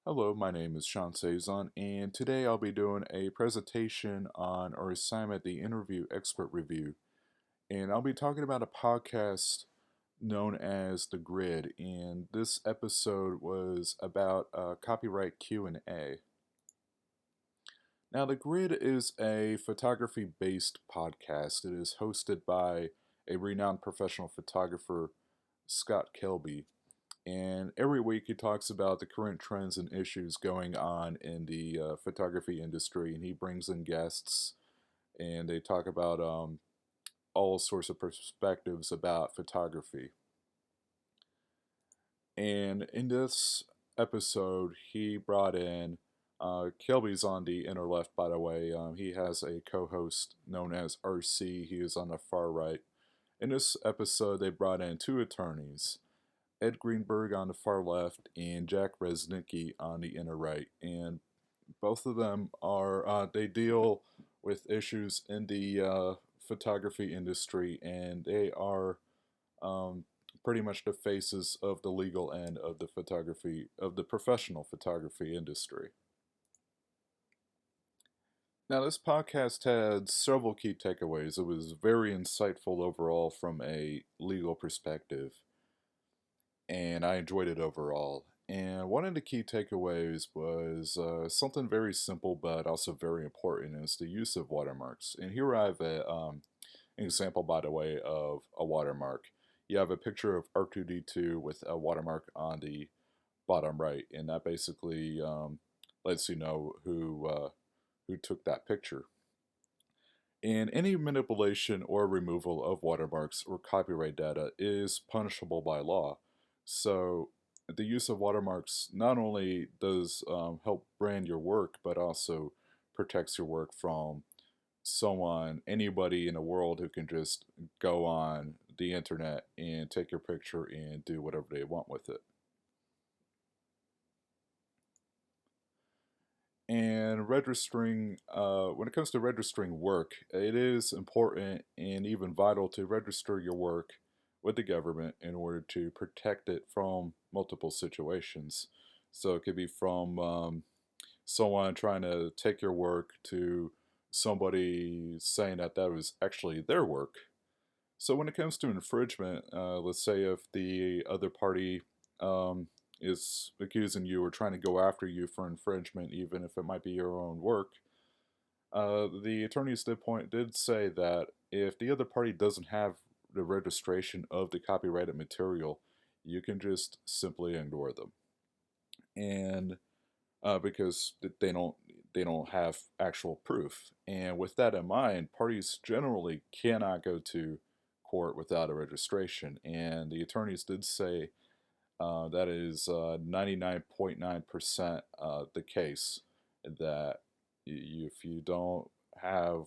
Hello, my name is Saizan, and today I'll be doing a presentation on our assignment, the Interview Expert Review. And I'll be talking about a podcast known as The Grid, and this episode was about copyright Q&A. Now, The Grid is a photography-based podcast. It is hosted by a renowned professional photographer, Scott Kelby. And every week he talks about the current trends and issues going on in the photography industry, and he brings in guests, and they talk about all sorts of perspectives about photography. And in this episode, he brought in Kelby's on the inner left, by the way. He has a co-host known as RC. He is on the far right. In this episode, they brought in two attorneys. Ed Greenberg on the far left and Jack Resnicki on the inner right. And both of them they deal with issues in the photography industry, and they are um, pretty much the faces of the legal end of the professional photography industry. Now, this podcast had several key takeaways. It was very insightful overall from a legal perspective, and I enjoyed it overall. And one of the key takeaways was something very simple but also very important is the use of watermarks. And here I have an example, by the way, of a watermark. You have a picture of R2D2 with a watermark on the bottom right, and that basically lets you know who took that picture. And any manipulation or removal of watermarks or copyright data is punishable by law. So the use of watermarks not only does help brand your work, but also protects your work from anybody in the world who can just go on the internet and take your picture and do whatever they want with it. And when it comes to registering work, it is important and even vital to register your work with the government in order to protect it from multiple situations. So it could be from someone trying to take your work to somebody saying that that was actually their work. So when it comes to infringement, let's say if the other party um, is accusing you or trying to go after you for infringement, even if it might be your own work, the attorneys did say that if the other party doesn't have the registration of the copyrighted material, you can just simply ignore them, and because they don't have actual proof. And with that in mind, parties generally cannot go to court without a registration. And the attorneys did say that is 99.9% the case that if you don't have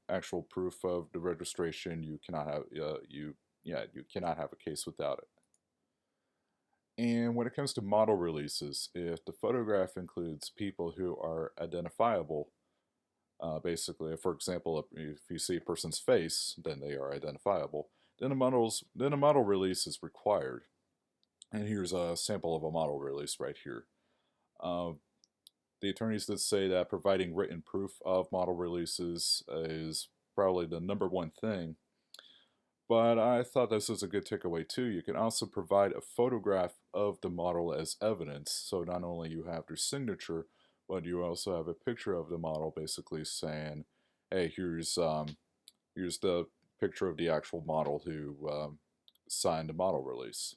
actual proof of the registration, you cannot have you cannot have a case without it. And when it comes to model releases, if the photograph includes people who are identifiable, basically, for example, if you see a person's face, then they are identifiable. Then a model release is required. And here's a sample of a model release right here. Uh, the attorneys did say that providing written proof of model releases is probably the number one thing. But I thought this was a good takeaway too. You can also provide a photograph of the model as evidence. So not only you have their signature, but you also have a picture of the model, basically saying, "Hey, here's the picture of the actual model who signed the model release."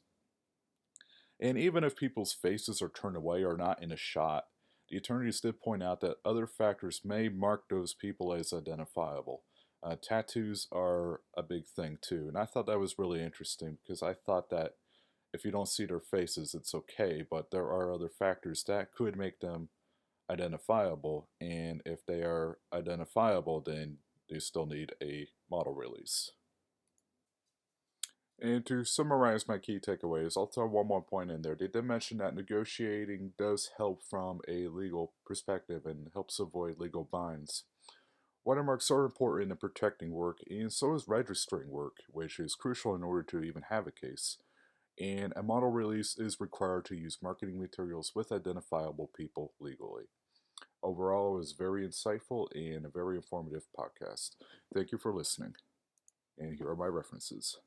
And even if people's faces are turned away or not in a shot, the attorneys did point out that other factors may mark those people as identifiable. Tattoos are a big thing too, and I thought that was really interesting because I thought that if you don't see their faces, it's okay, but there are other factors that could make them identifiable, and if they are identifiable, then they still need a model release. And to summarize my key takeaways, I'll throw one more point in there. They did mention that negotiating does help from a legal perspective and helps avoid legal binds. Watermarks are important in protecting work, and so is registering work, which is crucial in order to even have a case. And a model release is required to use marketing materials with identifiable people legally. Overall, it was very insightful and a very informative podcast. Thank you for listening. And here are my references.